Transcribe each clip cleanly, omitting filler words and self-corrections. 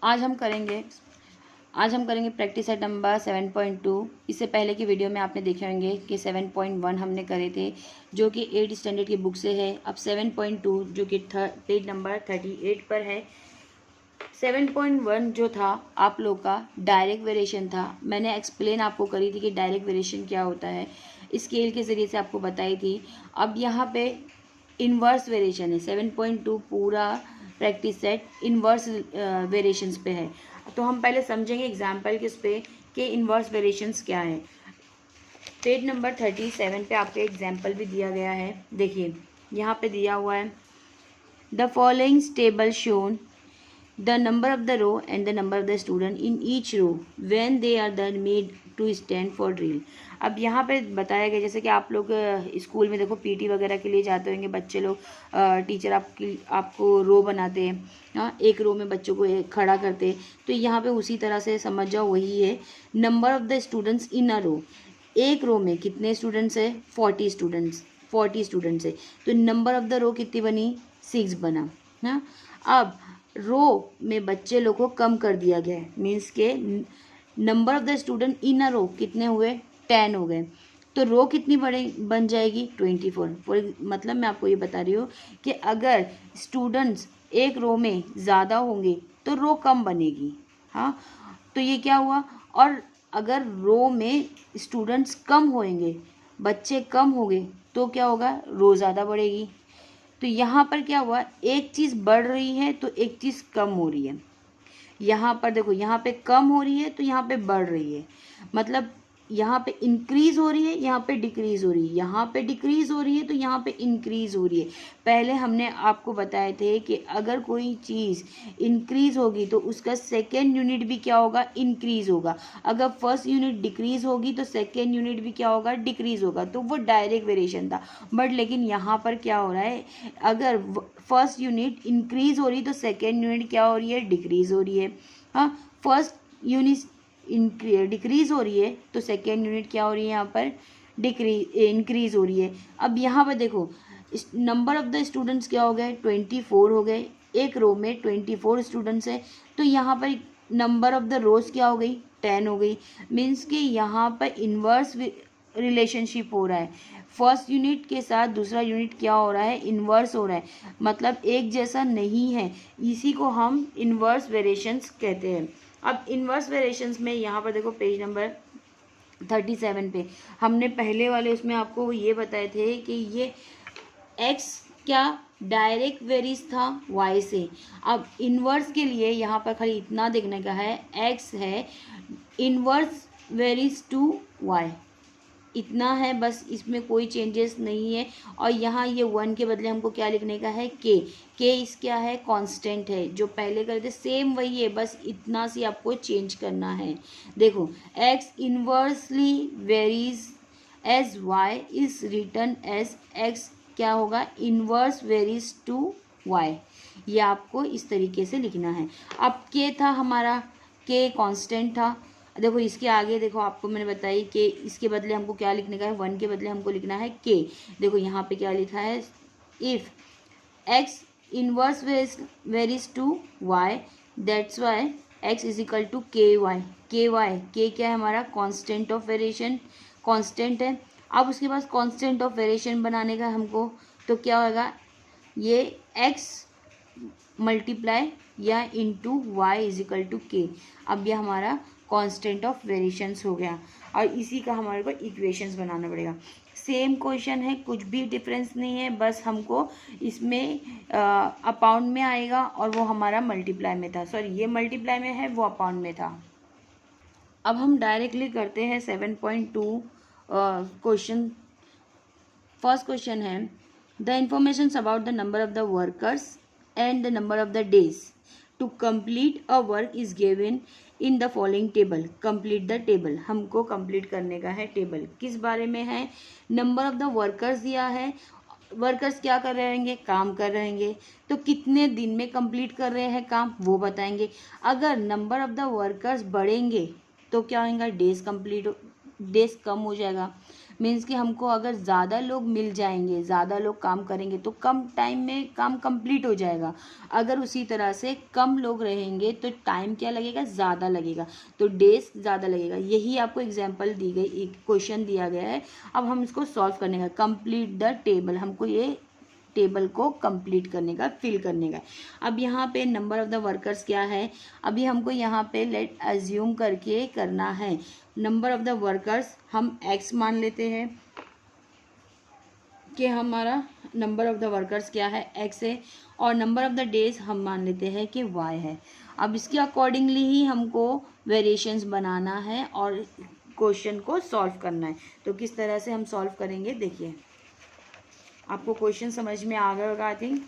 आज हम करेंगे प्रैक्टिस सेट नंबर 7.2। इससे पहले की वीडियो में आपने देखे होंगे कि 7.1 हमने करे थे जो कि 8 स्टैंडर्ड की बुक से है। अब 7.2 जो कि पेज नंबर 38 पर है। 7.1 जो था आप लोग का डायरेक्ट वेरिएशन था। मैंने एक्सप्लेन आपको करी थी कि डायरेक्ट वेरिएशन क्या होता है, स्केल के ज़रिए से आपको बताई थी। अब यहाँ पे इन्वर्स वेरिएशन है। 7.2 पूरा प्रैक्टिस सेट इन्वर्स वेरिएशंस पे है। तो हम पहले समझेंगे एग्जाम्पल किस पे कि इन्वर्स वेरिएशंस क्या है। पेज नंबर 37 पे आपको एग्जाम्पल भी दिया गया है। देखिए यहाँ पे दिया हुआ है the following table shown the number of the row and the number of the student in each row when they are then made to stand for drill। अब यहाँ पे बताया गया जैसे कि आप लोग स्कूल में देखो पीटी वगैरह के लिए जाते होंगे बच्चे लोग, टीचर आपको रो बनाते हैं, हाँ, एक रो में बच्चों को खड़ा करते हैं। तो यहाँ पे उसी तरह से समझ जाओ वही है। Number of the students in a row, एक रो में कितने स्टूडेंट्स है? 40 स्टूडेंट्स है। तो नंबर ऑफ द रो कितनी बनी? 6 बना। हाँ, अब रो में बच्चे लोग को कम कर दिया गया है, मीन्स के number of the student in a row कितने हुए? 10 हो गए। तो रो कितनी बन जाएगी? 24। मतलब मैं आपको ये बता रही हूँ कि अगर स्टूडेंट्स एक रो में ज़्यादा होंगे तो रो कम बनेगी। हाँ, तो ये क्या हुआ? और अगर रो में स्टूडेंट्स कम होंगे, बच्चे कम हो गए, तो क्या होगा? रो ज़्यादा बढ़ेगी। तो यहाँ पर क्या हुआ? एक चीज़ बढ़ रही है तो एक चीज़ कम हो रही है। यहाँ पर देखो, यहाँ पे कम हो रही है तो यहाँ पे बढ़ रही है। मतलब यहाँ पे इंक्रीज हो रही है, यहाँ पे डिक्रीज हो रही है, यहाँ पे डिक्रीज हो रही है तो यहाँ पे इंक्रीज हो रही है। पहले हमने आपको बताए थे कि अगर कोई चीज़ इंक्रीज होगी तो उसका सेकेंड यूनिट भी क्या होगा? इंक्रीज होगा। अगर फर्स्ट यूनिट डिक्रीज होगी तो सेकेंड यूनिट भी क्या होगा? डिक्रीज होगा। तो वो डायरेक्ट वेरिएशन था। बट लेकिन यहाँ पर क्या हो रहा है? अगर फर्स्ट यूनिट इंक्रीज हो रही तो सेकेंड यूनिट क्या हो रही है? डिक्रीज हो रही है। हाँ, फर्स्ट यूनिट डिक्रीज हो रही है तो सेकेंड यूनिट क्या हो रही है? यहाँ पर इंक्रीज हो रही है। अब यहाँ पर देखो नंबर ऑफ द स्टूडेंट्स क्या हो गए? 24 हो गए। एक रो में 24 स्टूडेंट्स है तो यहाँ पर नंबर ऑफ द रोज क्या हो गई? 10 हो गई। मीन्स कि यहाँ पर इन्वर्स रिलेशनशिप हो रहा है। फर्स्ट यूनिट के साथ दूसरा यूनिट क्या हो रहा है? इन्वर्स हो रहा है, मतलब एक जैसा नहीं है। इसी को हम इन्वर्स वेरिएशंस कहते हैं। अब इन्वर्स वेरिएशंस में यहाँ पर देखो पेज नंबर 37 पे हमने पहले वाले उसमें आपको ये बताए थे कि ये x क्या डायरेक्ट वेरीज था y से। अब इन्वर्स के लिए यहाँ पर खाली इतना देखने का है, x है इन्वर्स वेरीज टू y, इतना है बस, इसमें कोई चेंजेस नहीं है। और यहाँ ये 1 के बदले हमको क्या लिखने का है? k। इस क्या है? कांस्टेंट है। जो पहले करते सेम वही है, बस इतना सी आपको चेंज करना है। देखो x inversely varies as y is written as x क्या होगा? Inverse varies to y। ये आपको इस तरीके से लिखना है। अब k था हमारा, k कांस्टेंट था। देखो इसके आगे देखो आपको मैंने बताई कि इसके बदले हमको क्या लिखने का है? 1 के बदले हमको लिखना है k। देखो यहाँ पे क्या लिखा है? If x inverse varies to y that's Y x is equal to के वाई। k क्या है हमारा? कांस्टेंट ऑफ वेरिएशन, कांस्टेंट है। अब उसके बाद कांस्टेंट ऑफ वेरिएशन बनाने का हमको, तो क्या होगा? ये x मल्टीप्लाई या into Y is equal to K. अब ये हमारा कांस्टेंट ऑफ वेरिएशंस हो गया और इसी का हमारे को इक्वेशंस बनाना पड़ेगा। सेम क्वेश्चन है, कुछ भी डिफरेंस नहीं है, बस हमको इसमें अपाउंड में आएगा और वो हमारा मल्टीप्लाई में था। सॉरी, ये मल्टीप्लाई में है, वो अपाउंड में था। अब हम डायरेक्टली करते हैं 7.2 क्वेश्चन। फर्स्ट क्वेश्चन है the information about the number of the workers and the number of the days to complete a work is given in the following table। complete the table, हमको complete करने का है table. किस बारे में है? Number of the workers दिया है, वर्कर्स क्या कर रहे होंगे? काम कर रहे होंगे। तो कितने दिन में कंप्लीट कर रहे हैं काम, वो बताएंगे। अगर नंबर ऑफ द वर्कर्स बढ़ेंगे तो क्या होगा? डेज कंप्लीट, डेज कम हो जाएगा। मीन्स कि हमको अगर ज़्यादा लोग मिल जाएंगे, ज़्यादा लोग काम करेंगे तो कम टाइम में काम कंप्लीट हो जाएगा। अगर उसी तरह से कम लोग रहेंगे तो टाइम क्या लगेगा, ज़्यादा लगेगा, तो डेज ज़्यादा लगेगा। यही आपको एग्जाम्पल दी गई, एक क्वेश्चन दिया गया है। अब हम इसको सॉल्व करने का, कंप्लीट द टेबल, हमको ये टेबल को कंप्लीट करने का, फिल करने का। अब यहाँ पे नंबर ऑफ द वर्कर्स क्या है, अभी हमको यहाँ पे लेट अज्यूम करके करना है। नंबर ऑफ द वर्कर्स हम x मान लेते हैं कि हमारा नंबर ऑफ द वर्कर्स क्या है, x है, और नंबर ऑफ द डेज हम मान लेते हैं कि y है। अब इसके अकॉर्डिंगली ही हमको वेरिएशंस बनाना है और क्वेश्चन को सॉल्व करना है। तो किस तरह से हम सॉल्व करेंगे, देखिए आपको क्वेश्चन समझ में आ गया होगा आई थिंक।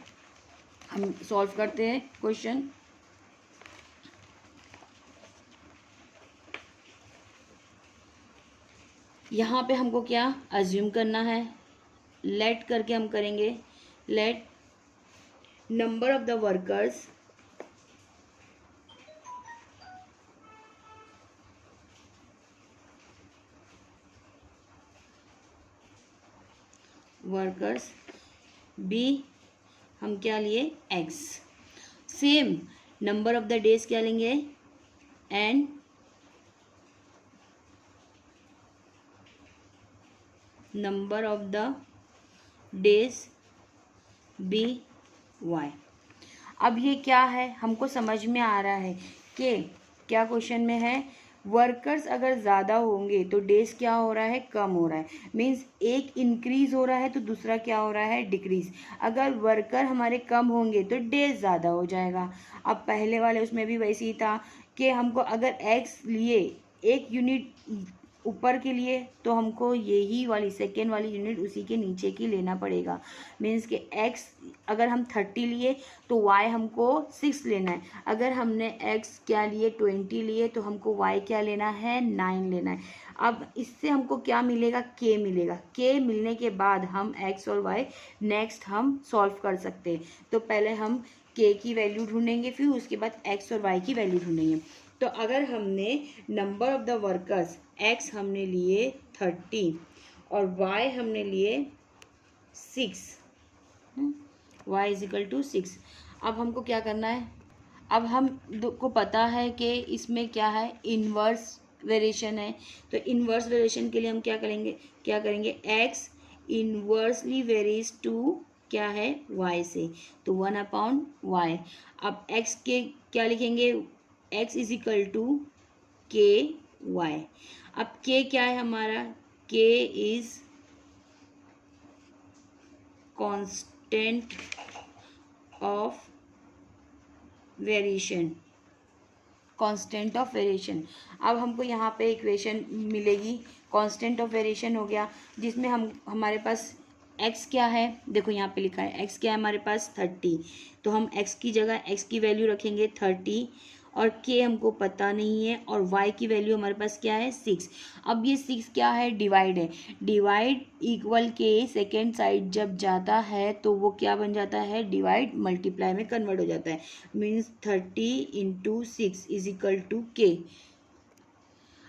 हम सॉल्व करते हैं क्वेश्चन। यहाँ पे हमको क्या अज्यूम करना है, लेट करके हम करेंगे, let number of the workers be, हम क्या लिए x, same number of the days क्या लेंगे and number of the days be y। अब ये क्या है, हमको समझ में आ रहा है कि क्या क्वेश्चन में है, वर्कर्स अगर ज़्यादा होंगे तो डेज क्या हो रहा है, कम हो रहा है। मीन्स एक इंक्रीज हो रहा है तो दूसरा क्या हो रहा है, डिक्रीज। अगर वर्कर हमारे कम होंगे तो डेज ज़्यादा हो जाएगा। अब पहले वाले उसमें भी वैसे ही था कि हमको अगर एक्स लिए एक यूनिट ऊपर के लिए तो हमको यही वाली सेकेंड वाली यूनिट उसी के नीचे की लेना पड़ेगा। मीन्स कि x अगर हम 30 लिए तो y हमको 6 लेना है। अगर हमने x क्या लिए 20 लिए तो हमको y क्या लेना है, 9 लेना है। अब इससे हमको क्या मिलेगा, k मिलेगा। k मिलने के बाद हम x और y नेक्स्ट हम सॉल्व कर सकते हैं। तो पहले हम k की वैल्यू ढूंढेंगे, फिर उसके बाद x और y की वैल्यू ढूंढेंगे। तो अगर हमने number of the workers x हमने लिए 30 और y हमने लिए 6, y इज इक्वल टू 6। अब हमको क्या करना है, अब हम को पता है कि इसमें क्या है, इन्वर्स वेरिएशन है। तो इन्वर्स वेरिएशन के लिए हम क्या करेंगे x इन्वर्सली वेरीज टू क्या है, y से, तो 1/y। अब x के क्या लिखेंगे, x इज इक्वल टू के वाई। अब k क्या है हमारा, k is constant of variation, constant of variation. अब हमको यहाँ पे इक्वेशन मिलेगी, कांस्टेंट ऑफ वेरिएशन हो गया, जिसमें हम हमारे पास x क्या है, देखो यहाँ पे लिखा है x क्या है हमारे पास 30, तो हम x की जगह x की वैल्यू रखेंगे 30 और k हमको पता नहीं है और y की वैल्यू हमारे पास क्या है 6। अब ये 6 क्या है, डिवाइड है, डिवाइड इक्वल के सेकेंड साइड जब जाता है तो वो क्या बन जाता है, डिवाइड मल्टीप्लाई में कन्वर्ट हो जाता है। Means 30 × 6 is equal to k।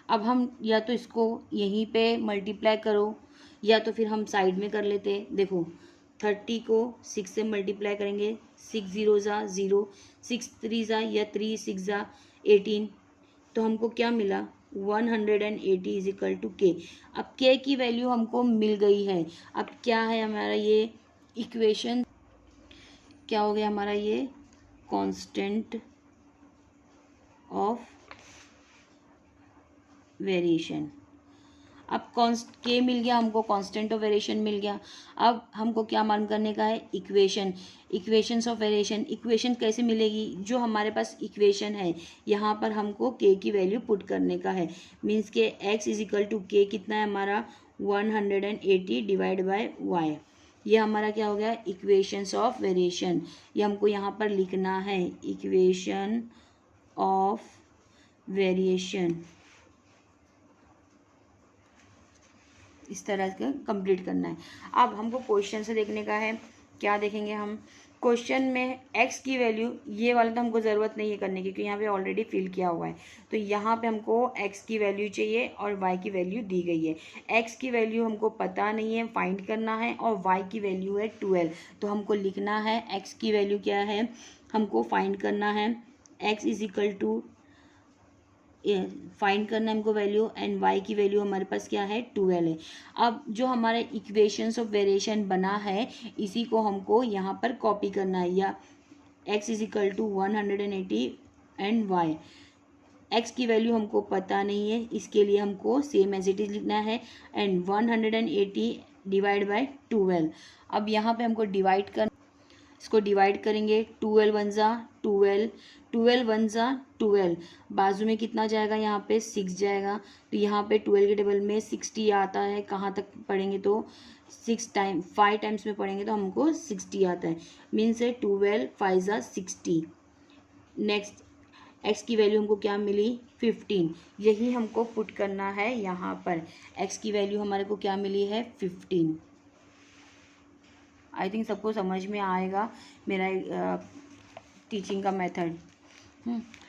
अब हम या तो इसको यहीं पे मल्टीप्लाई करो या तो फिर हम साइड में कर लेते हैं। देखो 30 को 6 से मल्टीप्लाई करेंगे, 6 0 ज़ा 0, 6 3 ज़ा या 3 6 ज़ा 18, तो हमको क्या मिला 180 इज इक्वल टू के। अब के की वैल्यू हमको मिल गई है। अब क्या है हमारा ये इक्वेशन, क्या हो गया हमारा ये कांस्टेंट ऑफ वेरिएशन। अब के मिल गया हमको, कांस्टेंट ऑफ वेरिएशन मिल गया। अब हमको क्या मान करने का है, इक्वेशंस ऑफ वेरिएशन। इक्वेशन कैसे मिलेगी, जो हमारे पास इक्वेशन है यहाँ पर हमको के की वैल्यू पुट करने का है। मीन्स के x इज इक्वल टू के कितना है हमारा 180 डिवाइड बाय y। ये हमारा क्या हो गया, इक्वेशंस ऑफ वेरिएशन। ये हमको यहाँ पर लिखना है, इक्वेशन ऑफ वेरिएशन। इस तरह से कंप्लीट करना है। अब हमको क्वेश्चन से देखने का है, क्या देखेंगे हम, क्वेश्चन में x की वैल्यू, ये वाला तो हमको ज़रूरत नहीं है करने की क्योंकि यहाँ पे ऑलरेडी फिल किया हुआ है। तो यहाँ पे हमको x की वैल्यू चाहिए और y की वैल्यू दी गई है। x की वैल्यू हमको पता नहीं है, फाइंड करना है, और y की वैल्यू है 12। तो हमको लिखना है x की वैल्यू क्या है, हमको फाइंड करना है x is equal to, find करना है हमको वैल्यू, एंड y की वैल्यू हमारे पास क्या है 12 है। अब जो हमारा इक्वेशंस ऑफ वेरिएशन बना है इसी को हमको यहाँ पर कॉपी करना है, या x is equal to 180 and y, x की वैल्यू हमको पता नहीं है, इसके लिए हमको सेम एज इट इज लिखना है, एंड 180 डिवाइड बाय 12। अब यहाँ पे हमको डिवाइड कर, इसको डिवाइड करेंगे, 12 वन ज़ा 12, 12 वन ज़ा 12, बाजू में कितना जाएगा, यहाँ पे 6 जाएगा। तो यहाँ पे 12 के टेबल में 60 आता है, कहाँ तक पढ़ेंगे तो 5 टाइम्स में पढ़ेंगे तो हमको 60 आता है, मीन्स है 12 5 ज़ा 60। नेक्स्ट x की वैल्यू हमको क्या मिली 15, यही हमको पुट करना है यहाँ पर। x की वैल्यू हमारे को क्या मिली है 15। आई थिंक सबको समझ में आएगा मेरा टीचिंग का मेथड।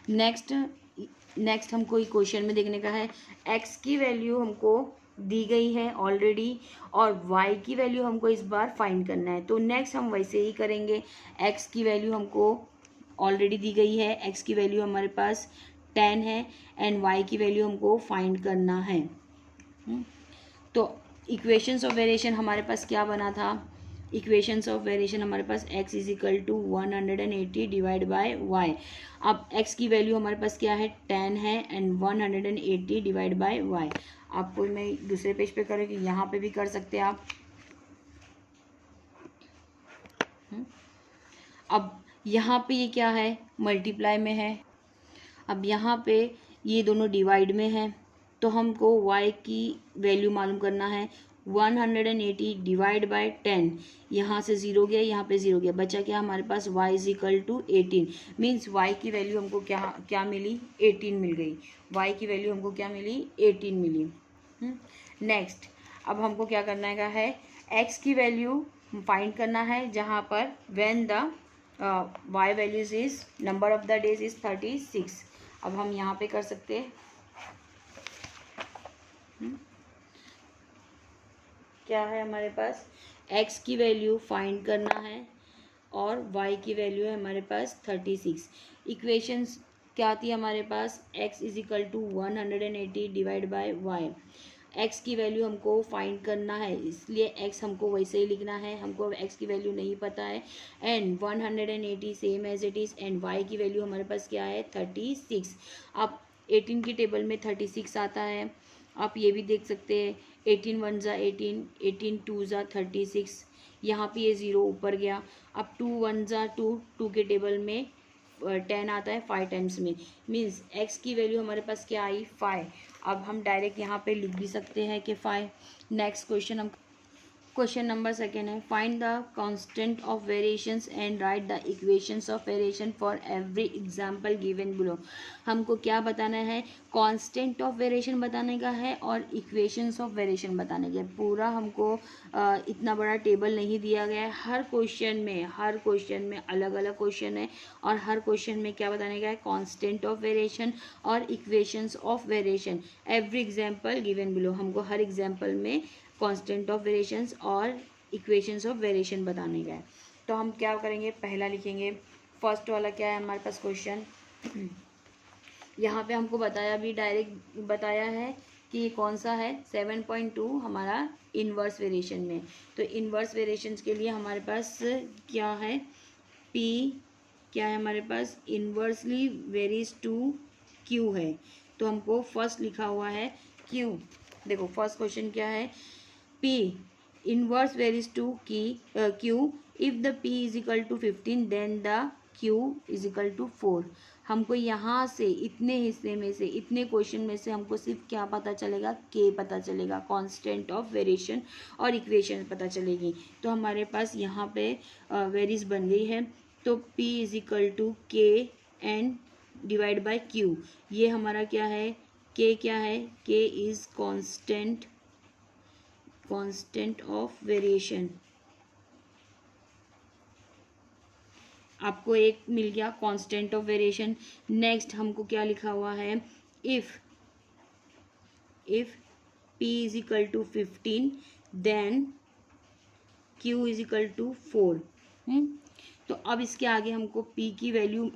नेक्स्ट हमको एक क्वेश्चन में देखने का है, x की वैल्यू हमको दी गई है ऑलरेडी और y की वैल्यू हमको इस बार फाइंड करना है। तो नेक्स्ट हम वैसे ही करेंगे, x की वैल्यू हमको ऑलरेडी दी गई है, x की वैल्यू हमारे पास 10 है एंड y की वैल्यू हमको फाइंड करना है। तो इक्वेशंस ऑफ वेरिएशन हमारे पास क्या बना था, इक्वेशंस ऑफ वेरिएशन हमारे पास x is equal to 180 divide by y। अब x की वैल्यू हमारे पास क्या है 10 है एंड 180 डिवाइड बाय y। आपको मैं दूसरे पेज पे करूँगी, यहाँ पे भी कर सकते हैं आप। अब यहाँ पे ये क्या है मल्टीप्लाई में है, अब यहाँ पे ये दोनों डिवाइड में है, तो हमको y की वैल्यू मालूम करना है। 180 डिवाइड बाय 10, यहाँ से 0 गया, यहाँ पे 0 गया, बचा क्या हमारे पास y is equal to 18, means y की वैल्यू हमको क्या मिली 18 मिल गई। y की वैल्यू हमको क्या मिली 18 मिली। नेक्स्ट अब हमको क्या करना है x की वैल्यू फाइंड करना है, जहाँ पर when the y values is number of the days is 36। अब हम यहाँ पे कर सकते हैं, क्या है हमारे पास x की वैल्यू फाइंड करना है और y की वैल्यू है हमारे पास 36। इक्वेशंस क्या थी हमारे पास, x is equal to 180 divide by y। x की वैल्यू हमको फाइंड करना है, इसलिए x हमको वैसे ही लिखना है, हमको x की वैल्यू नहीं पता है, and 180 same as it is, and y की वैल्यू हमारे पास क्या है 36। अब 18 की टेबल में 36 आता है, आप ये भी देख सकते हैं, 18 वन ज़ा 18, 18 टू ज़ा 36, यहाँ पे ये 0 ऊपर गया। अब 2 वन ज़ा 2, 2 के टेबल में 10 आता है 5 टाइम्स में, मीन्स x की वैल्यू हमारे पास क्या आई 5। अब हम डायरेक्ट यहाँ पे लिख भी सकते हैं कि 5। नेक्स्ट क्वेश्चन नंबर सेकेंड है, find the constant of variations and right the equations of variation for every example given below. हमको क्या बताना है, कांस्टेंट ऑफ वेरिएशन बताने का है और इक्वेशंस ऑफ वेरिएशन बताने का है। पूरा हमको इतना बड़ा टेबल नहीं दिया गया है, हर क्वेश्चन में अलग अलग क्वेश्चन है और हर क्वेश्चन में क्या बताने का है, कांस्टेंट ऑफ वेरिएशन और equations of variation every example given below. हमको हर एग्जाम्पल में कांस्टेंट ऑफ वेरिएशंस और इक्वेशंस ऑफ वेरिएशन बताने का है। तो हम क्या करेंगे, पहला लिखेंगे, फर्स्ट वाला क्या है हमारे पास क्वेश्चन, यहाँ पे हमको बताया भी, डायरेक्ट बताया है कि ये कौन सा है 7.2 हमारा इन्वर्स वेरिएशन में। तो इन्वर्स वेरिएशंस के लिए हमारे पास क्या है, P क्या है हमारे पास, इन्वर्सली वेरीज टू Q है। तो हमको फर्स्ट लिखा हुआ है Q। देखो फर्स्ट क्वेश्चन क्या है, P inverse varies to Q if the P is equal to 15 then the Q is equal to 4। हमको यहाँ से इतने हिस्से में से, इतने क्वेश्चन में से हमको सिर्फ क्या पता चलेगा, K पता चलेगा, कांस्टेंट ऑफ वेरिएशन और इक्वेशन पता चलेगी। तो हमारे पास यहाँ पे वेरीज बन गई है, तो P is equal to K and divide by Q। ये हमारा क्या है, K क्या है, K is constant of variation. आपको एक मिल गया कांस्टेंट ऑफ वेरिएशन। नेक्स्ट हमको क्या लिखा हुआ है, if p is equal to 15 then q is equal to 4। तो अब इसके आगे हमको p की वैल्यू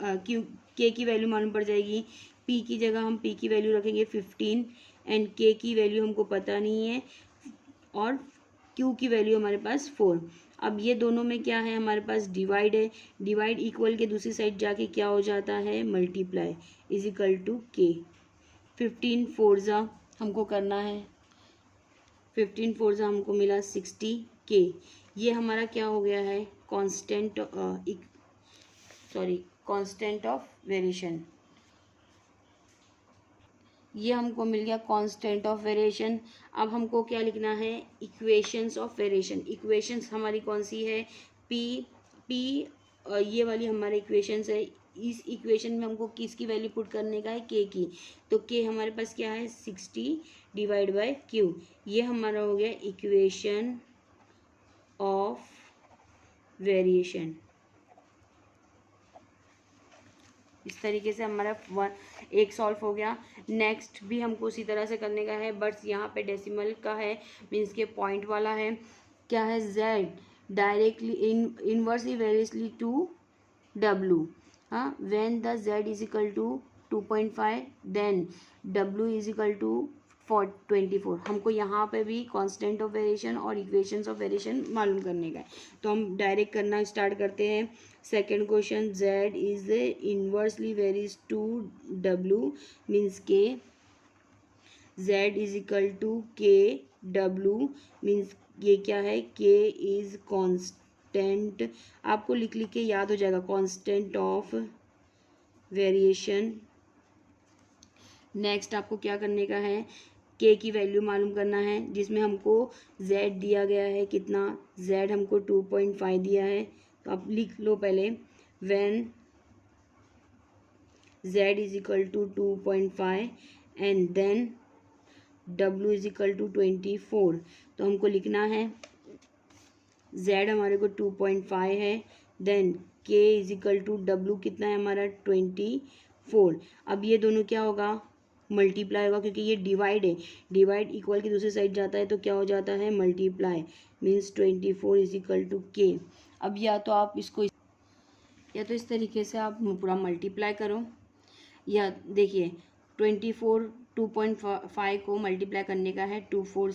k की वैल्यू मालूम पड़ जाएगी। p की जगह हम p की वैल्यू रखेंगे 15 एंड k की वैल्यू हमको पता नहीं है और q की वैल्यू हमारे पास 4। अब ये दोनों में क्या है, हमारे पास डिवाइड है। डिवाइड इक्वल के दूसरी साइड जाके क्या हो जाता है, multiply is equal to k। 15 फोर्जा हमको करना है, 15 फोर्जा हमको मिला 60k। ये हमारा क्या हो गया है, कांस्टेंट ऑफ वेरिएशन। ये हमको मिल गया कांस्टेंट ऑफ वेरिएशन। अब हमको क्या लिखना है, इक्वेशंस ऑफ वेरिएशन। इक्वेशंस हमारी कौन सी है, p ये वाली हमारी इक्वेशंस है। इस इक्वेशन में हमको किसकी वैल्यू पुट करने का है, k की। तो k हमारे पास क्या है, 60 डिवाइड बाय q। ये हमारा हो गया इक्वेशन ऑफ वेरिएशन। इस तरीके से हमारा एक सॉल्व हो गया। नेक्स्ट भी हमको उसी तरह से करने का है, बट यहाँ पे डेसिमल का है, मीन्स के पॉइंट वाला है। क्या है, z directly inversely variously to w। हाँ, when the z is equal to 2.5 then w is equal to 24। हमको यहाँ पे भी कांस्टेंट ऑफ वेरिएशन और इक्वेशंस ऑफ वेरिएशन मालूम करने का है। तो हम डायरेक्ट करना स्टार्ट करते हैं। Second question, z is inversely varies to w means K z is equal to k w means ये क्या है, k इज कांस्टेंट। आपको लिख लिख के याद हो जाएगा, कांस्टेंट ऑफ वेरिएशन। नेक्स्ट आपको क्या करने का है, k की वैल्यू मालूम करना है, जिसमें हमको z दिया गया है कितना, z हमको 2.5 दिया है। तो आप लिख लो पहले, when z is equal to 2.5 and then w is equal to 24। तो हमको लिखना है z हमारे को 2.5 है, then k is equal to w कितना है हमारा 24। अब ये दोनों क्या होगा, मल्टीप्लाई होगा, क्योंकि ये डिवाइड है। डिवाइड इक्वल की दूसरी साइड जाता है तो क्या हो जाता है, multiply means 24 is equal to k। अब या तो आप इसको या तो इस तरीके से आप पूरा मल्टीप्लाई करो, या देखिए 2.5 को मल्टीप्लाई करने का है 24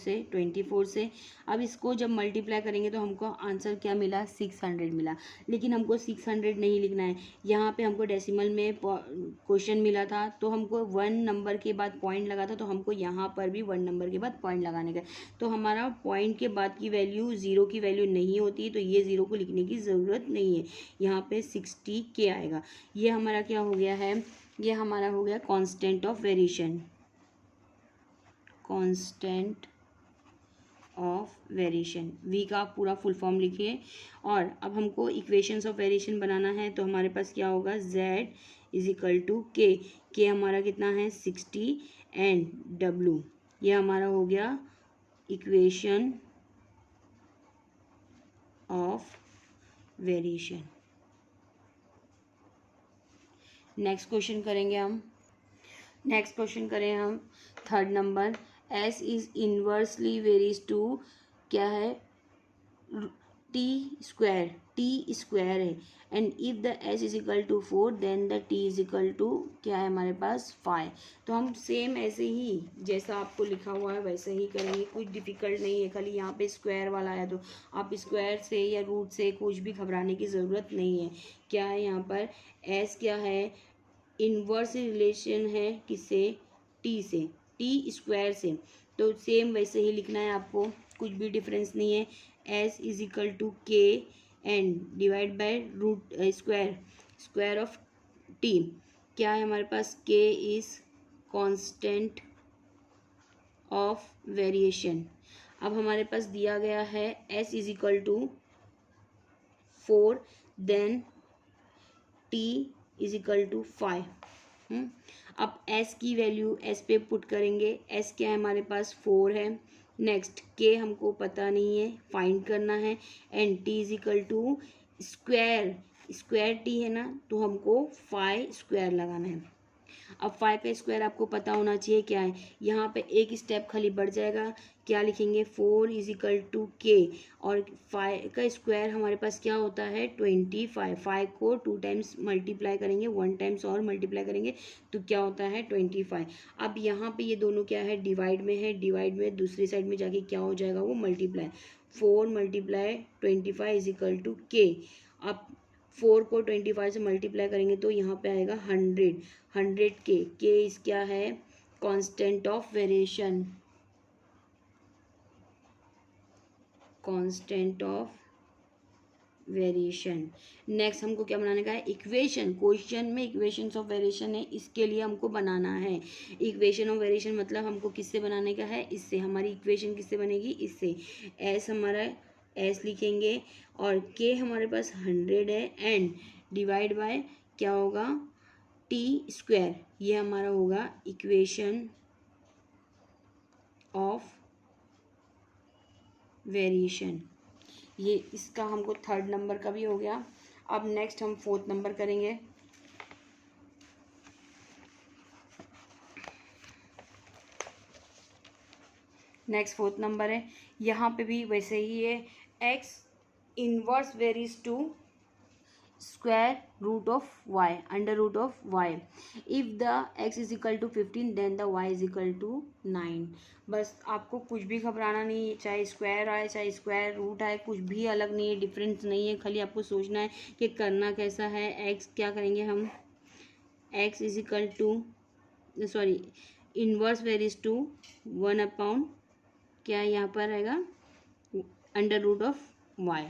से। अब इसको जब मल्टीप्लाई करेंगे तो हमको आंसर क्या मिला, 600 मिला। लेकिन हमको 600 नहीं लिखना है, यहाँ पे हमको डेसिमल में क्वेश्चन मिला था, तो हमको 1 नंबर के बाद पॉइंट लगा था, तो हमको यहाँ पर भी 1 नंबर के बाद पॉइंट लगाने का। तो हमारा पॉइंट के बाद की वैल्यू 0 की वैल्यू नहीं होती, तो ये 0 को लिखने की ज़रूरत नहीं है। यहाँ पे 60k आएगा। ये हमारा क्या हो गया है, ये हमारा हो गया constant of variation. Constant of variation, V का पूरा फुल फॉर्म लिखिए। और अब हमको इक्वेशंस ऑफ वेरिएशन बनाना है, तो हमारे पास क्या होगा, z is equal to k हमारा कितना है 60 एंड w, ये हमारा हो गया equation of variation. Next question करेंगे हम, नेक्स्ट क्वेश्चन करें हम third number, s is inversely varies to क्या है, t स्क्वायर है, and if the s is equal to 4 then the t is equal to क्या है हमारे पास 5। तो हम सेम ऐसे ही जैसा आपको लिखा हुआ है वैसे ही करेंगे, कुछ डिफिकल्ट नहीं है। खाली यहाँ पे स्क्वायर वाला है तो आप स्क्वायर से या रूट से कुछ भी घबराने की ज़रूरत नहीं है। क्या है यहाँ पर, s क्या है, इन्वर्स रिलेशन है किससे, t से, t स्क्वायर से। तो सेम वैसे ही लिखना है आपको, कुछ भी डिफरेंस नहीं है। s is equal to k and divide by root square of t। क्या है हमारे पास, k is constant of variation. अब हमारे पास दिया गया है s is equal to 4 then t is equal to 5। अब s की वैल्यू s पे पुट करेंगे, s क्या है हमारे पास 4 है। नेक्स्ट k हमको पता नहीं है, फाइंड करना है, and t is equal to square square T है ना, तो हमको फाइव स्क्वायर लगाना है। अब फाइव का स्क्वायर आपको पता होना चाहिए क्या है, यहाँ पे एक स्टेप खाली बढ़ जाएगा, क्या लिखेंगे 4 = k, और फाइव का स्क्वायर हमारे पास क्या होता है 25। फाइव को 2 टाइम्स मल्टीप्लाई करेंगे, 1 टाइम्स और मल्टीप्लाई करेंगे तो क्या होता है 25। अब यहाँ पे ये दोनों क्या है डिवाइड में है, डिवाइड में दूसरी साइड में जाके क्या हो जाएगा वो मल्टीप्लाई, 4 × 25 = k। अब 4 को 25 से मल्टीप्लाई करेंगे तो यहाँ पे आएगा 100, 100k। k इस क्या है constant of variation, constant of variation. Next हमको क्या बनाने का है इक्वेशन, क्वेश्चन में इक्वेशंस ऑफ वेरिएशन है, इसके लिए हमको बनाना है इक्वेशन ऑफ वेरिएशन। मतलब हमको किससे बनाने का है, इससे। हमारी इक्वेशन किससे बनेगी, इससे। एस हमारा एस लिखेंगे और के हमारे पास 100 है, एंड डिवाइड बाय क्या होगा टी स्क्वायर, ये हमारा होगा इक्वेशन ऑफ वेरिएशन। ये इसका हमको 3rd नंबर का भी हो गया। अब नेक्स्ट हम 4th नंबर करेंगे। नेक्स्ट 4th नंबर है, यहाँ पे भी वैसे ही है, x inverse varies to square root of y, under root of y, if the x = 15 then the y = 9। बस आपको कुछ भी घबराना नहीं है, चाहे स्क्वायर आए चाहे स्क्वायर रूट आए, कुछ भी अलग नहीं है, डिफरेंस नहीं है, खाली आपको सोचना है कि करना कैसा है। x क्या करेंगे हम, x इनवर्स वेरीज टू 1/, क्या यहाँ पर आएगा अंडर रूट ऑफ y।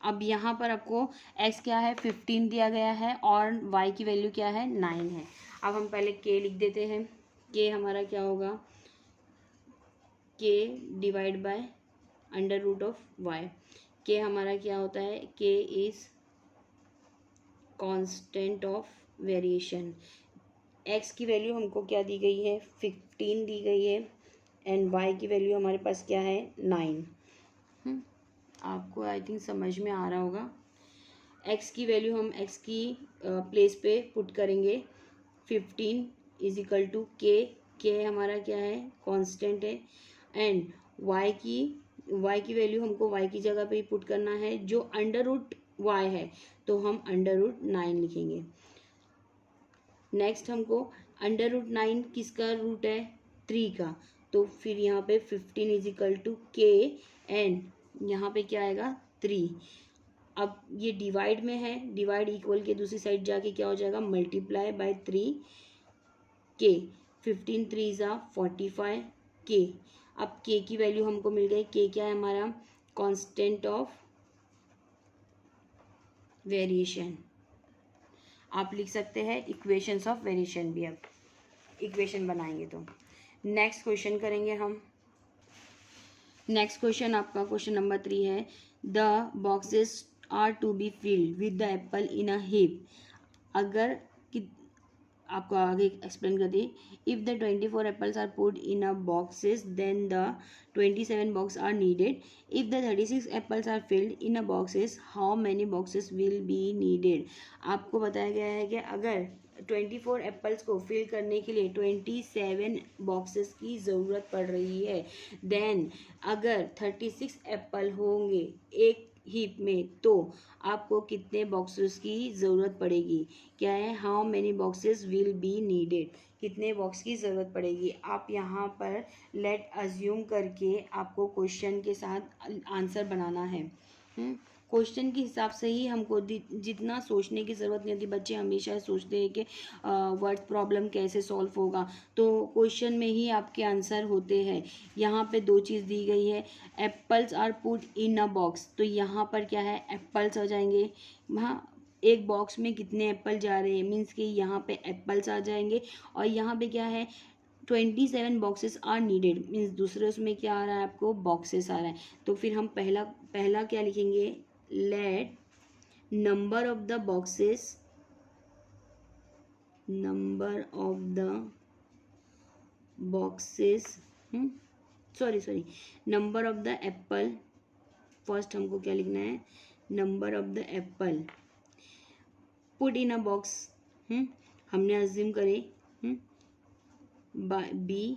अब यहाँ पर आपको x क्या है 15 दिया गया है और y की वैल्यू क्या है 9 है। अब हम पहले k लिख देते हैं, k हमारा क्या होगा k divide by under root of y। k हमारा क्या होता है, k is constant of variation. x की वैल्यू हमको क्या दी गई है 15 दी गई है, एंड y की वैल्यू हमारे पास क्या है 9। आपको आई थिंक समझ में आ रहा होगा। x की वैल्यू हम x की प्लेस पे पुट करेंगे, 15 = k हमारा क्या है कांस्टेंट है, एंड y की वैल्यू हमको y की जगह पे ही पुट करना है, जो अंडर रूट y है तो हम अंडर रूट 9 लिखेंगे। नेक्स्ट हमको अंडर रूट 9 किसका रूट है 3 का, तो फिर यहाँ पे 15 = k, एंड यहाँ पे क्या आएगा 3। अब ये डिवाइड में है, डिवाइड इक्वल के दूसरी साइड जाके क्या हो जाएगा मल्टीप्लाई बाय 3k, 15 3 = 45 k। अब k की वैल्यू हमको मिल गई, k क्या है हमारा कांस्टेंट ऑफ वेरिएशन। आप लिख सकते हैं इक्वेशंस ऑफ वेरिएशन भी। अब इक्वेशन बनाएंगे तो नेक्स्ट क्वेश्चन करेंगे हम। नेक्स्ट क्वेश्चन आपका क्वेश्चन नंबर 3 है, the boxes are to be filled with the apple in a heap. अगर कि आपको आगे एक्सप्लेन कर दी, if the 24 apples are put in a boxes then the 27 box are needed. If the 36 apples are filled in a boxes how many boxes will be needed. आपको बताया गया है कि अगर 24 एप्पल्स को फिल करने के लिए 27 बॉक्सेस की ज़रूरत पड़ रही है, देन अगर 36 एप्पल होंगे एक हीप में तो आपको कितने बॉक्सेस की ज़रूरत पड़ेगी। क्या है how many boxes will be needed, कितने बॉक्स की ज़रूरत पड़ेगी। आप यहाँ पर लेट अज्यूम करके आपको क्वेश्चन के साथ आंसर बनाना है। क्वेश्चन के हिसाब से ही हमको जितना सोचने की ज़रूरत नहीं होती। बच्चे हमेशा सोचते हैं कि वर्ड प्रॉब्लम कैसे सॉल्व होगा, तो क्वेश्चन में ही आपके आंसर होते हैं। यहाँ पे 2 चीज़ दी गई है, apples are put in a box, तो यहाँ पर क्या है एप्पल्स आ जाएंगे। वहाँ एक बॉक्स में कितने एप्पल जा रहे हैं, मीन्स कि यहाँ पे एप्पल्स आ जाएंगे। और यहाँ पे क्या है 27 बॉक्सेस आर नीडेड, मीन्स दूसरे उसमें क्या आ रहा है आपको बॉक्सेस आ रहा है। तो फिर हम पहला क्या लिखेंगे, late number of the boxes number of the Apple. First हमको क्या लिखना है number of the Apple put in a box, हमने अज्यूम करे बी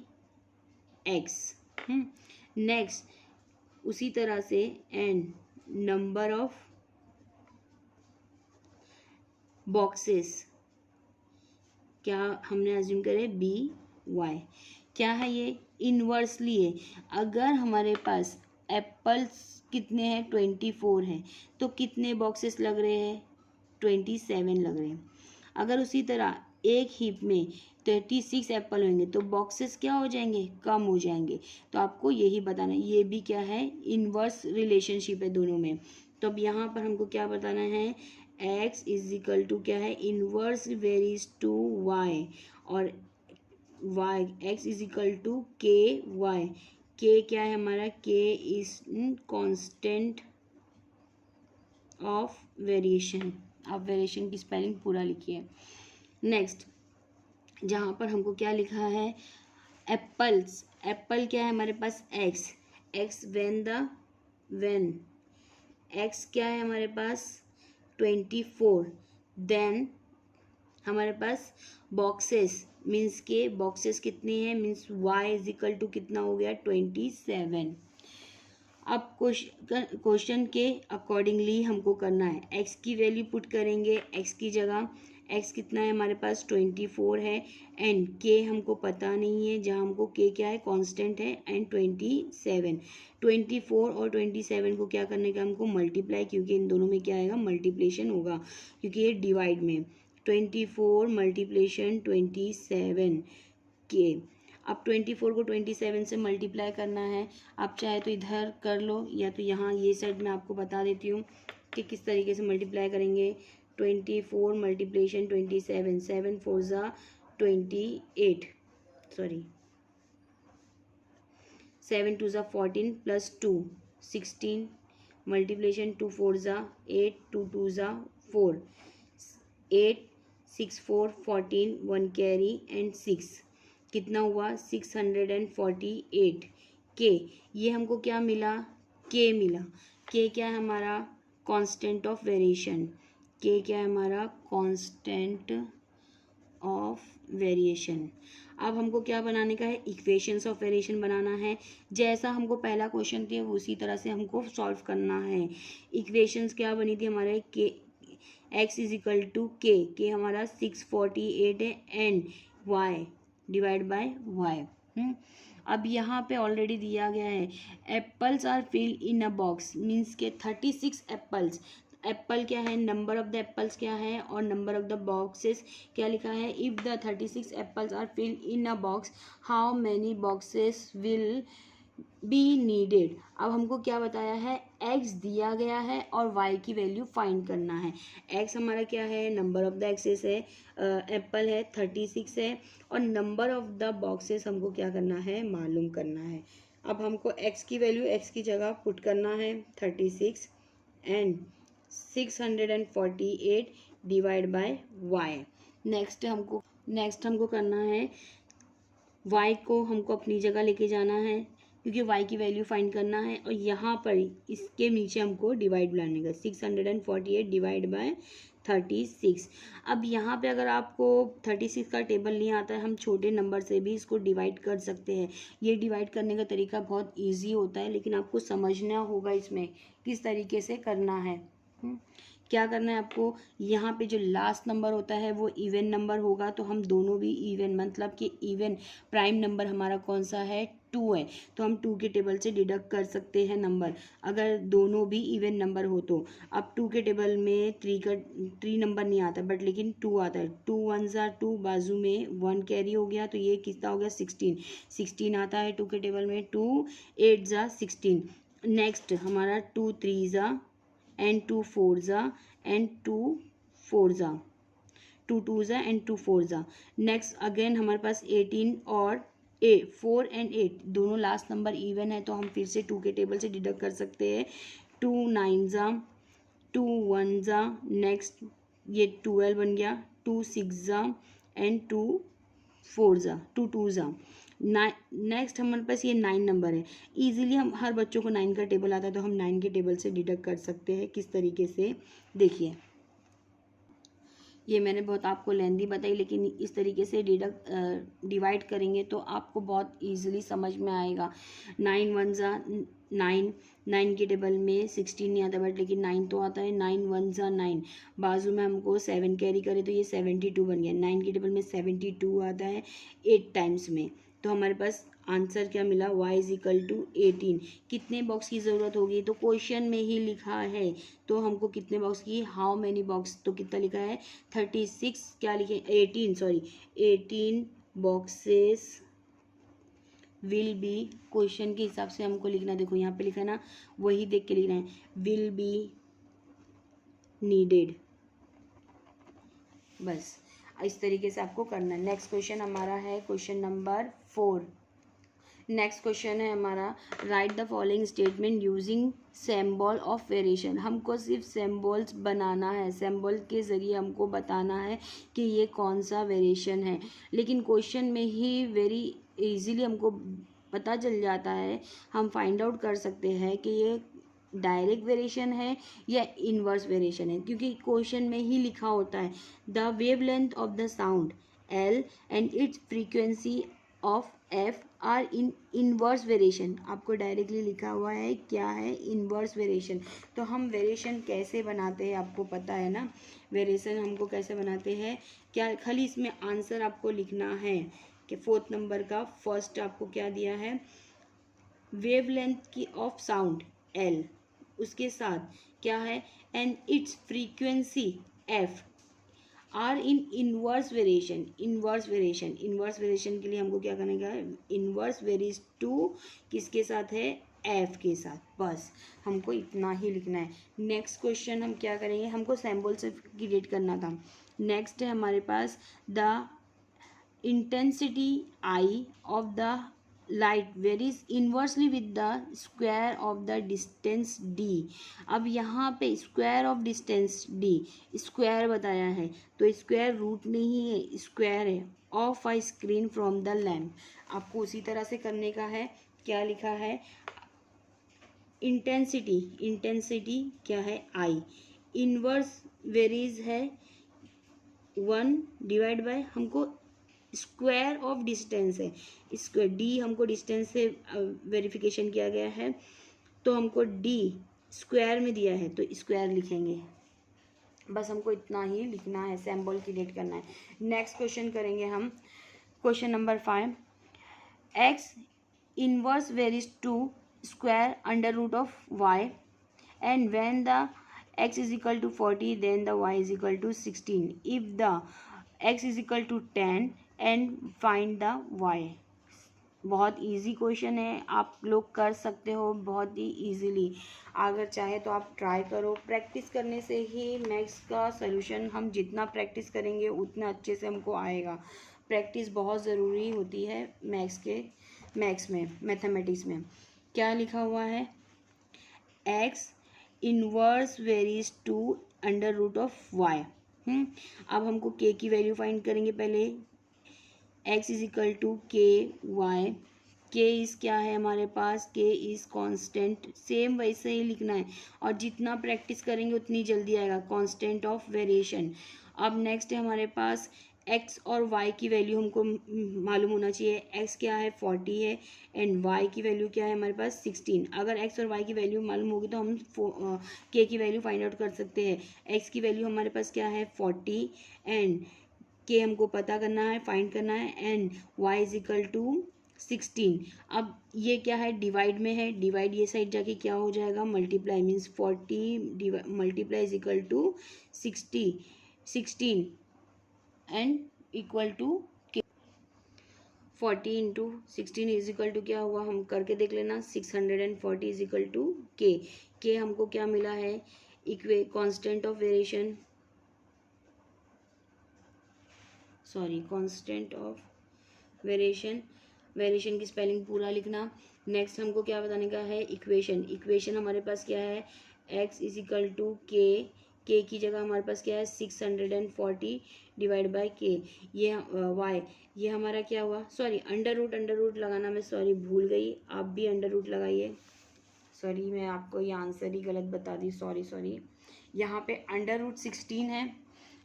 एक्स। नेक्स्ट उसी तरह से एंड नंबर ऑफ बॉक्सेस क्या हमने अज्यूम करे बी वाई। क्या है ये? इन्वर्सली है। अगर हमारे पास एप्पल्स कितने हैं 24 हैं तो कितने बॉक्सेस लग रहे हैं 27 लग रहे हैं। अगर उसी तरह एक हीप में 36 एप्पल होंगे तो बॉक्सेस क्या हो जाएंगे? कम हो जाएंगे। तो आपको यही बताना है। ये भी क्या है? इन्वर्स रिलेशनशिप है दोनों में। तो अब यहाँ पर हमको क्या बताना है? x इज इक्वल टू क्या है? इन्वर्स वेरीज टू y और y x is equal to के वाई। के क्या है हमारा? के इज कांस्टेंट ऑफ वेरिएशन। आप वेरिएशन की स्पेलिंग पूरा लिखिए। नेक्स्ट जहाँ पर हमको क्या लिखा है? एप्पल्स। एप्पल क्या है हमारे पास? एक्स। एक्स वेन एक्स क्या है हमारे पास? 24। देन हमारे पास बॉक्सेस मीन्स के बॉक्सेस कितने हैं? Means y is equal to कितना हो गया? 27। अब क्वेश्चन के अकॉर्डिंगली हमको करना है। x की वैल्यू पुट करेंगे x की जगह। x कितना है हमारे पास? 24 है एंड k हमको पता नहीं है, जहाँ हमको k क्या है? कांस्टेंट है एंड 27। 24 और 27 को क्या करने का? हमको मल्टीप्लाई, क्योंकि इन दोनों में क्या आएगा? मल्टीप्लिकेशन होगा, क्योंकि ये डिवाइड में 24 मल्टीप्लिकेशन 27 के। अब 24 को 27 से मल्टीप्लाई करना है। आप चाहे तो इधर कर लो या तो यहाँ ये साइड में आपको बता देती हूँ कि किस तरीके से मल्टीप्लाई करेंगे। 24 मल्टीप्लिकेशन 27, 7 4 ज़ा 28, सॉरी 7 2 ज़ा 14 प्लस 2 16 मल्टीप्लिकेशन 2 4 ज़ा 8 2 2 ज़ा 4 8 6 4 14 1 कैरी एंड 6 कितना हुआ? 648 के। ये हमको क्या मिला? के मिला। के क्या है हमारा? Constant of variation. के क्या है हमारा? Constant of variation. अब हमको क्या बनाने का है? इक्वेशंस ऑफ वेरिएशन बनाना है। जैसा हमको पहला क्वेश्चन दिया उसी तरह से हमको सॉल्व करना है। इक्वेशंस क्या बनी थी हमारे? के x इज इक्वल टू के हमारा 648 है and y divide by y। अब यहाँ पे ऑलरेडी दिया गया है apples are filled in a box means K 36 apples. Apple क्या है? नंबर ऑफ द एप्पल्स क्या है? और नंबर ऑफ द बॉक्सेस क्या लिखा है? If the 36 apples are filled in a box how many boxes will be needed. अब हमको क्या बताया है? x दिया गया है और y की वैल्यू फाइंड करना है। x हमारा क्या है? नंबर ऑफ द एक्सेस है, एप्पल है 36 है और नंबर ऑफ द बॉक्सेस हमको क्या करना है? मालूम करना है। अब हमको x की वैल्यू x की जगह पुट करना है 36 and 648 divide by y। Next हमको करना है y को हमको अपनी जगह लेके जाना है, क्योंकि y की वैल्यू फाइंड करना है और यहाँ पर इसके नीचे हमको डिवाइड लाने का 648 डिवाइड बाय 36। अब यहाँ पे अगर आपको 36 का टेबल नहीं आता है, हम छोटे नंबर से भी इसको डिवाइड कर सकते हैं। ये डिवाइड करने का तरीका बहुत इजी होता है, लेकिन आपको समझना होगा इसमें किस तरीके से करना है। क्या करना है आपको? यहाँ पे जो लास्ट नंबर होता है वो इवन नंबर होगा, तो हम दोनों भी इवन, मतलब कि इवन प्राइम नंबर हमारा कौन सा है? 2 है, तो हम 2 के टेबल से डिडक्ट कर सकते हैं नंबर, अगर दोनों भी इवन नंबर हो तो। अब 2 के टेबल में 3 नंबर नहीं आता, बट लेकिन 2 आता है। 2 1 ज़ा 2, बाजू में 1 कैरी हो गया, तो ये कितना हो गया? 16 आता है 2 के टेबल में। 2 8 ज़ा 16। नेक्स्ट हमारा 2 3 ज़ा एंड 2 4 ज़ा एंड 2 4 ज़ा, 2 2 ज़ा एंड 2 4 ज़ा। नेक्स्ट अगेन हमारे पास 18 और 4 एंड 8 दोनों लास्ट नंबर इवन है, तो हम फिर से 2 के टेबल से डिडक्ट कर सकते हैं। 2 9 ज़ा 2 1 ज़ा, नेक्स्ट ये 12 बन गया। 2 6 ज़ा एंड 2 4 ज़ा, 2 2 ज़ा। नेक्स्ट हमारे पास ये 9 नंबर है। इजीली हम हर बच्चों को 9 का टेबल आता है, तो हम 9 के टेबल से डिडक्ट कर सकते हैं। किस तरीके से? देखिए ये मैंने बहुत आपको लेंदी बताई, लेकिन इस तरीके से डिवाइड करेंगे तो आपको बहुत इजीली समझ में आएगा। 9 1 ज़ा 9, 9 के टेबल में 16 नहीं आता, बट लेकिन 9 तो आता है। 9 1 ज़ा 9, बाजू में हमको 7 कैरी करे तो ये 72 बन गया। 9 के टेबल में 72 आता है 8 टाइम्स में। तो हमारे पास आंसर क्या मिला, y इज इक्वल टू 18। कितने बॉक्स की ज़रूरत होगी, तो क्वेश्चन में ही लिखा है, तो हमको कितने बॉक्स की, हाउ मैनी बॉक्स, तो कितना लिखा है 36, क्या लिखे 18, sorry 18 boxes will B, question के हिसाब से हमको लिखना, देखो यहाँ पे लिखा है ना, वही देख के लिखना है, विल बी नीडेड। बस इस तरीके से आपको करना है। नेक्स्ट क्वेश्चन हमारा है क्वेश्चन नंबर 4। नेक्स्ट क्वेश्चन है हमारा, right the following statement using symbol of variation. हमको सिर्फ सिंबल्स बनाना है, सिंबल के ज़रिए हमको बताना है कि ये कौन सा वेरिएशन है, लेकिन क्वेश्चन में ही वेरी इजीली हमको पता चल जाता है, हम फाइंड आउट कर सकते हैं कि ये डायरेक्ट वेरिएशन है या इनवर्स वेरिएशन है, क्योंकि क्वेश्चन में ही लिखा होता है the wavelength of the sound L and its frequency of F are in inverse variation. आपको डायरेक्टली लिखा हुआ है क्या है, इनवर्स वेरिएशन। तो हम वेरिएशन कैसे बनाते हैं आपको पता है ना, वेरिएशन हमको कैसे बनाते हैं, क्या खाली इसमें आंसर आपको लिखना है कि 4th नंबर का फर्स्ट आपको क्या दिया है, वेवलेंथ की ऑफ साउंड एल, उसके साथ क्या है and its frequency F are in inverse variation. Inverse variation, inverse variation के लिए हमको क्या करने का है, इनवर्स वेरीज टू किसके साथ है, एफ के साथ। बस हमको इतना ही लिखना है। नेक्स्ट क्वेश्चन हम क्या करेंगे, हमको सैम्बल से क्रिएट करना था। नेक्स्ट है हमारे पास the intensity I of the light varies inversely with the square of the distance D. अब यहाँ पे square of distance D, square बताया है, तो स्क्वायर रूट नहीं है, स्क्वायर है of a screen from the lamp. आपको उसी तरह से करने का है, क्या लिखा है, इंटेंसिटी, इंटेंसिटी क्या है आई, इनवर्स वेरीज है 1 डिवाइड बाय, हमको स्क्वायर ऑफ डिस्टेंस है, स्क्वायर डी हमको डिस्टेंस से वेरिफिकेशन किया गया है, तो हमको डी स्क्वायर में दिया है तो स्क्वायर लिखेंगे। बस हमको इतना ही लिखना है, सिंबल क्रिएट करना है। नेक्स्ट क्वेश्चन करेंगे हम, question number 5, x inverse varies to square under root of y and when the x is equal to 40 then the y is equal to 16 if the x is equal to 10 and find the y। बहुत easy question है, आप लोग कर सकते हो बहुत ही easily, अगर चाहे तो आप ट्राई करो। प्रैक्टिस करने से ही मैथ्स का सॉल्यूशन, हम जितना प्रैक्टिस करेंगे उतना अच्छे से हमको आएगा। प्रैक्टिस बहुत ज़रूरी होती है मैथ्स में, मैथमेटिक्स में। क्या लिखा हुआ है, x inverse varies to under root of y. अब हमको के की वैल्यू फाइंड करेंगे पहले, एक्स इज इक्वल टू के वाई, के इज़ क्या है हमारे पास, के इज़ कांस्टेंट, सेम वैसे ही लिखना है और जितना प्रैक्टिस करेंगे उतनी जल्दी आएगा, कांस्टेंट ऑफ वेरिएशन। अब नेक्स्ट है हमारे पास एक्स और वाई की वैल्यू हमको मालूम होना चाहिए, एक्स क्या है 40 है एंड वाई की वैल्यू क्या है हमारे पास 16। अगर एक्स और वाई की वैल्यू मालूम होगी तो हम के की वैल्यू फाइंड आउट कर सकते हैं। एक्स की वैल्यू हमारे पास क्या है 40 एंड के हमको पता करना है, फाइंड करना है, and y is equal to 16। अब ये क्या है, डिवाइड में है, डिवाइड ये साइड जाके क्या हो जाएगा, multiply, means 40 multiply is equal to 16 and equal to 40 into 16 is equal to क्या हुआ, हम करके देख लेना, 640 इज इक्वल टू के हमको क्या मिला है, constant of variation, constant of variation की स्पेलिंग पूरा लिखना। नेक्स्ट हमको क्या बताने का है, इक्वेशन हमारे पास क्या है, x इज इक्वल टू के की जगह हमारे पास क्या है 640 डिवाइड बाय के, ये y, ये हमारा क्या हुआ, अंडर रूट लगाना मैं भूल गई, आप भी अंडर रूट लगाइए। मैं आपको ये आंसर ही गलत बता दी, सॉरी। यहाँ पे अंडर रूट 16 है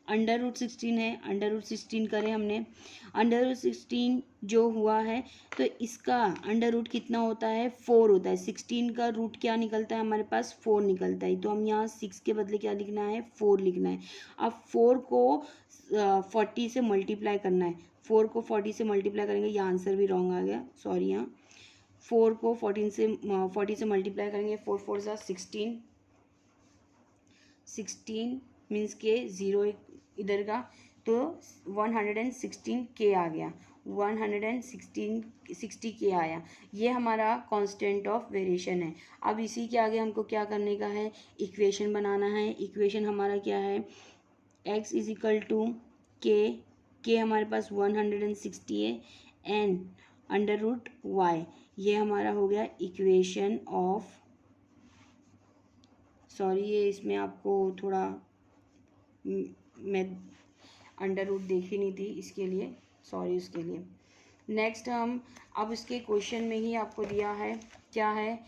अंडर रूट 16 है, अंडर रूट 16 करें हमने, अंडर रूट 16 जो हुआ है तो इसका अंडर रूट कितना होता है 4 होता है। 16 का रूट क्या निकलता है हमारे पास 4 निकलता है, तो हम यहाँ 6 के बदले क्या लिखना है 4 लिखना है। अब 4 को 40 से मल्टीप्लाई करना है, 4 को 40 से मल्टीप्लाई करेंगे, ये आंसर भी रॉन्ग आ गया सॉरी, यहाँ 4 को 40 से मल्टीप्लाई करेंगे, 4 4 सा 16, 16 मीन्स के ज़ीरो इधर का, तो 116 के आ गया, 160 के आया। ये हमारा कांस्टेंट ऑफ वेरिएशन है। अब इसी के आगे हमको क्या करने का है, इक्वेशन बनाना है। इक्वेशन हमारा क्या है, x इज इक्वल टू के हमारे पास 160 है, एंड अंडर रूट वाई, ये हमारा हो गया इक्वेशन ऑफ, सॉरी ये इसमें आपको थोड़ा मैं अंडर रूट देखी नहीं थी, इसके लिए सॉरी उसके लिए। नेक्स्ट हम अब इसके क्वेश्चन में ही आपको दिया है क्या है,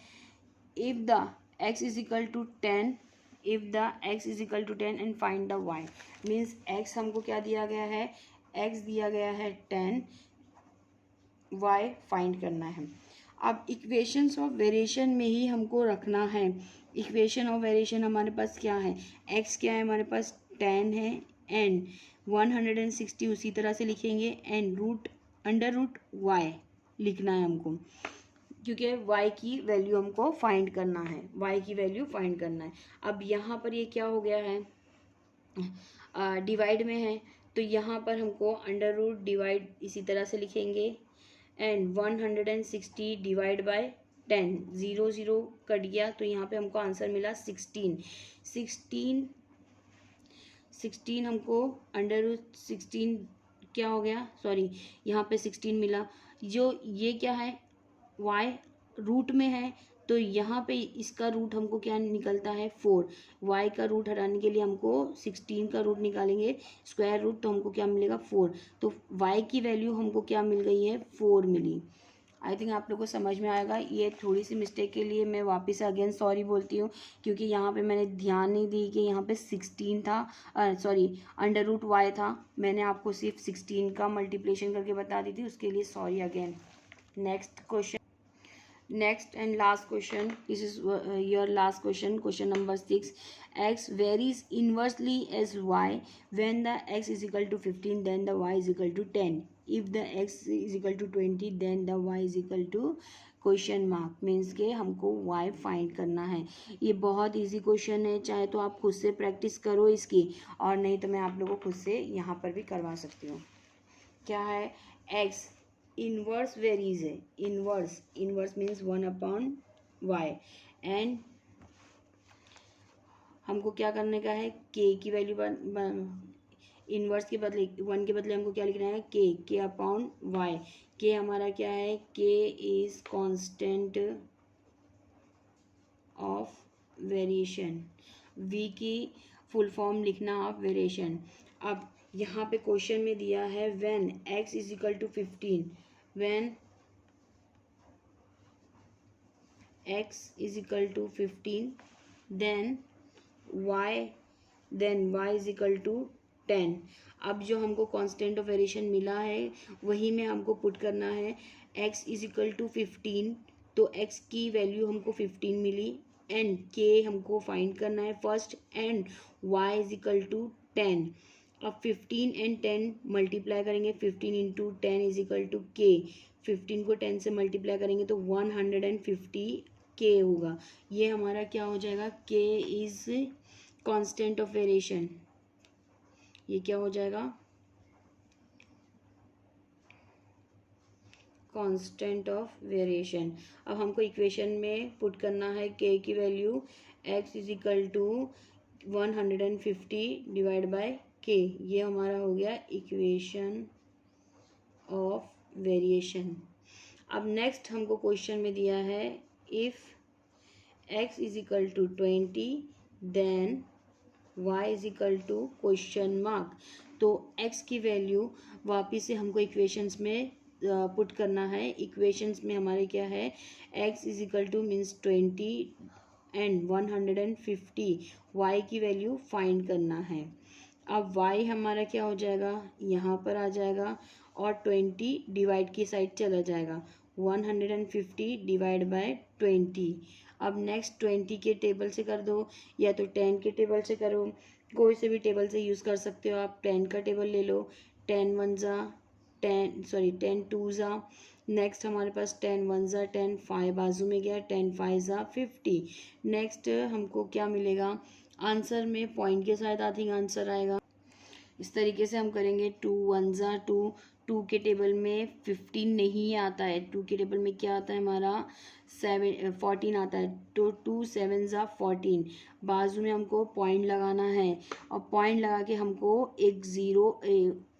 if the x is equal to 10, if the x is equal to 10 and find the y, means x हमको क्या दिया गया है, x दिया गया है 10, y फाइंड करना है। अब इक्वेशंस ऑफ वेरिएशन में ही हमको रखना है। इक्वेशन ऑफ वेरिएशन हमारे पास क्या है, x क्या है हमारे पास 10 है, एंड 160 उसी तरह से लिखेंगे, and root under root y लिखना है हमको, क्योंकि y की वैल्यू हमको फाइंड करना है, y की वैल्यू फाइंड करना है। अब यहाँ पर ये क्या हो गया है, डिवाइड में है, तो यहाँ पर हमको अंडर रूट डिवाइड इसी तरह से लिखेंगे, एंड 160 डिवाइड बाय 10, 0 0 कट गया, तो यहाँ पे हमको आंसर मिला 16 हमको अंडर रूट 16 क्या हो गया, सॉरी यहाँ पे 16 मिला। जो ये क्या है y रूट में है, तो यहाँ पे इसका रूट हमको क्या निकलता है 4, y का रूट हटाने के लिए हमको 16 का रूट निकालेंगे स्क्वायर रूट, तो हमको क्या मिलेगा 4, तो y की वैल्यू हमको क्या मिल गई है 4 मिली। आई थिंक आप लोग को समझ में आएगा। ये थोड़ी सी मिस्टेक के लिए मैं वापस अगेन सॉरी बोलती हूँ, क्योंकि यहाँ पे मैंने ध्यान नहीं दी कि यहाँ पे 16 था, सॉरी अंडर रूट वाई था, मैंने आपको सिर्फ 16 का मल्टीप्लिकेशन करके बता दी थी, उसके लिए sorry again. Next question, next and last question, this is your last question, question number 6, x varies inversely as y when the x is equal to 15, then the y is equal to 10, if the x is equal to 20, then the y is equal to question mark, means के हमको y find करना है। ये बहुत easy question है, चाहे तो आप खुद से प्रैक्टिस करो इसकी, और नहीं तो मैं आप लोगों को खुद से यहाँ पर भी करवा सकती हूँ। क्या है, x इनवर्स वेरीज है, इनवर्स मीन्स 1/y, एंड हमको क्या करने का है, k की वैल्यू इनवर्स के बदले 1 के बदले हमको क्या लिखना है k/y, k हमारा क्या है, k is constant of variation, v की फुल फॉर्म लिखना ऑफ वेरिएशन। अब यहाँ पे क्वेश्चन में दिया है when x is equal to 15, when x is equal to 15, then y is equal to 10। अब जो हमको कांस्टेंट ऑफ वेरिएशन मिला है वही में हमको पुट करना है, x is equal to 15, तो x की वैल्यू हमको 15 मिली, एंड k हमको फाइंड करना है first, and y is equal to 10। अब 15 एंड 10 मल्टीप्लाई करेंगे, 15 इंटू 10 इज इक्वल टू के, 15 को 10 से मल्टीप्लाई करेंगे तो 150 के होगा। ये हमारा क्या हो जाएगा, के इज कांस्टेंट ऑफ वेरिएशन, ये क्या हो जाएगा कांस्टेंट ऑफ वेरिएशन। अब हमको इक्वेशन में पुट करना है के की value, x is equal to 150 divide by k, ये हमारा हो गया इक्वेशन ऑफ वेरिएशन। अब नेक्स्ट हमको क्वेश्चन में दिया है if x is equal to 20, then y is equal to question mark, तो x की वैल्यू वापिस से हमको इक्वेशंस में पुट करना है। इक्वेशंस में हमारे क्या है, x is equal two means 20 and 150, y की वैल्यू फाइंड करना है। अब y हमारा क्या हो जाएगा, यहाँ पर आ जाएगा और 20 डिवाइड की साइड चला जाएगा, 150 डिवाइड बाय 20। अब नेक्स्ट 20 के टेबल से कर दो या तो 10 के टेबल से करो, कोई से भी टेबल से यूज़ कर सकते हो आप। 10 का टेबल ले लो, 10 वन ज़ा 10, सॉरी 10 टू ज़ा, नेक्स्ट हमारे पास 10 वन ज़ा 10, 5 बाजू में गया, 10 फाइव ज़ा 50। नेक्स्ट हमको क्या मिलेगा, आंसर में पॉइंट के साथ आई थिंक आंसर आएगा। इस तरीके से हम करेंगे। 2 वन ज़ा 2, 2 के टेबल में 15 नहीं आता है, 2 के टेबल में क्या आता है हमारा 14 आता है, तो 2 7 ज़ा 14। बाजू में हमको पॉइंट लगाना है और पॉइंट लगा के हमको एक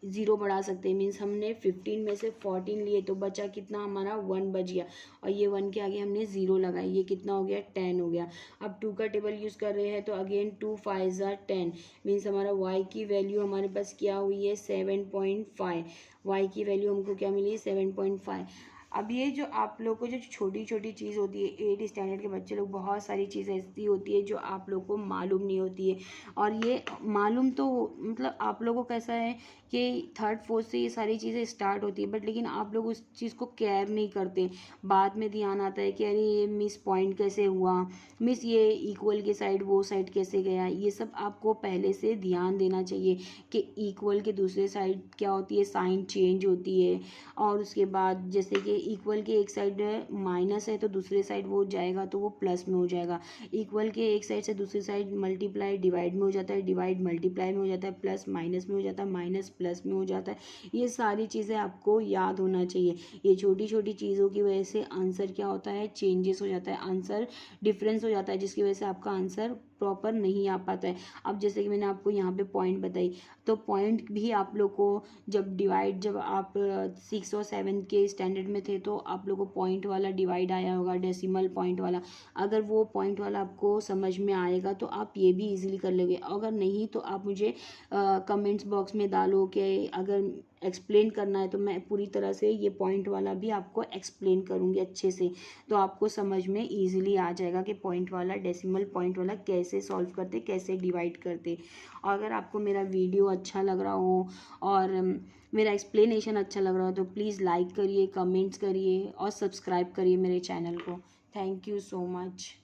ज़ीरो बढ़ा सकते हैं। मीन्स हमने 15 में से 14 लिए तो बचा कितना हमारा 1 बच गया, और ये 1 के आगे हमने ज़ीरो लगाई, ये कितना हो गया 10 हो गया। अब 2 का टेबल यूज़ कर रहे हैं तो अगेन 2 5 ज़ा 10, मीन्स हमारा y की वैल्यू हमारे पास क्या हुई है 7.5। y की वैल्यू हमको क्या मिली 7.5। अब ये जो आप लोग को जो छोटी छोटी चीज़ होती है, 8 स्टैंडर्ड के बच्चे लोग, बहुत सारी चीज़ें ऐसी होती है जो आप लोग को मालूम नहीं होती है। और ये मालूम तो मतलब आप लोगों को कैसा है कि थर्ड फोर्थ से ये सारी चीज़ें स्टार्ट होती है, बट लेकिन आप लोग उस चीज़ को केयर नहीं करते। बाद में ध्यान आता है कि अरे ये मिस पॉइंट कैसे हुआ, मिस ये इक्वल के साइड वो साइड कैसे गया। ये सब आपको पहले से ध्यान देना चाहिए कि इक्वल के दूसरे साइड क्या होती है, साइन चेंज होती है। और उसके बाद जैसे कि इक्वल के एक साइड माइनस है तो दूसरे साइड वो जाएगा तो वो प्लस में हो जाएगा। इक्वल के एक साइड से दूसरी साइड मल्टीप्लाई डिवाइड में हो जाता है, डिवाइड मल्टीप्लाई में हो जाता है, प्लस माइनस में हो जाता है, माइनस प्लस में हो जाता है। ये सारी चीज़ें आपको याद होना चाहिए। ये छोटी छोटी चीज़ों की वजह से आंसर क्या होता है, चेंजेस हो जाता है, आंसर डिफरेंस हो जाता है, जिसकी वजह से आपका आंसर प्रॉपर नहीं आ पाता है। अब जैसे कि मैंने आपको यहाँ पे पॉइंट बताई, तो पॉइंट भी आप लोग को जब आप 6 और 7 के स्टैंडर्ड में थे तो आप लोग को पॉइंट वाला डिवाइड आया होगा, डेसिमल पॉइंट वाला। अगर वो पॉइंट वाला आपको समझ में आएगा तो आप ये भी इजीली कर लोगे। अगर नहीं तो आप मुझे कमेंट्स बॉक्स में डालो कि अगर एक्सप्लेन करना है तो मैं पूरी तरह से ये पॉइंट वाला भी आपको एक्सप्लेन करूँगी अच्छे से, तो आपको समझ में ईजिली आ जाएगा कि पॉइंट वाला डेसिमल पॉइंट वाला कैसे सॉल्व करते, कैसे डिवाइड करते। और अगर आपको मेरा वीडियो अच्छा लग रहा हो और मेरा एक्सप्लेनेशन अच्छा लग रहा हो तो प्लीज़ लाइक करिए, कमेंट्स करिए और सब्सक्राइब करिए मेरे चैनल को। Thank you so much.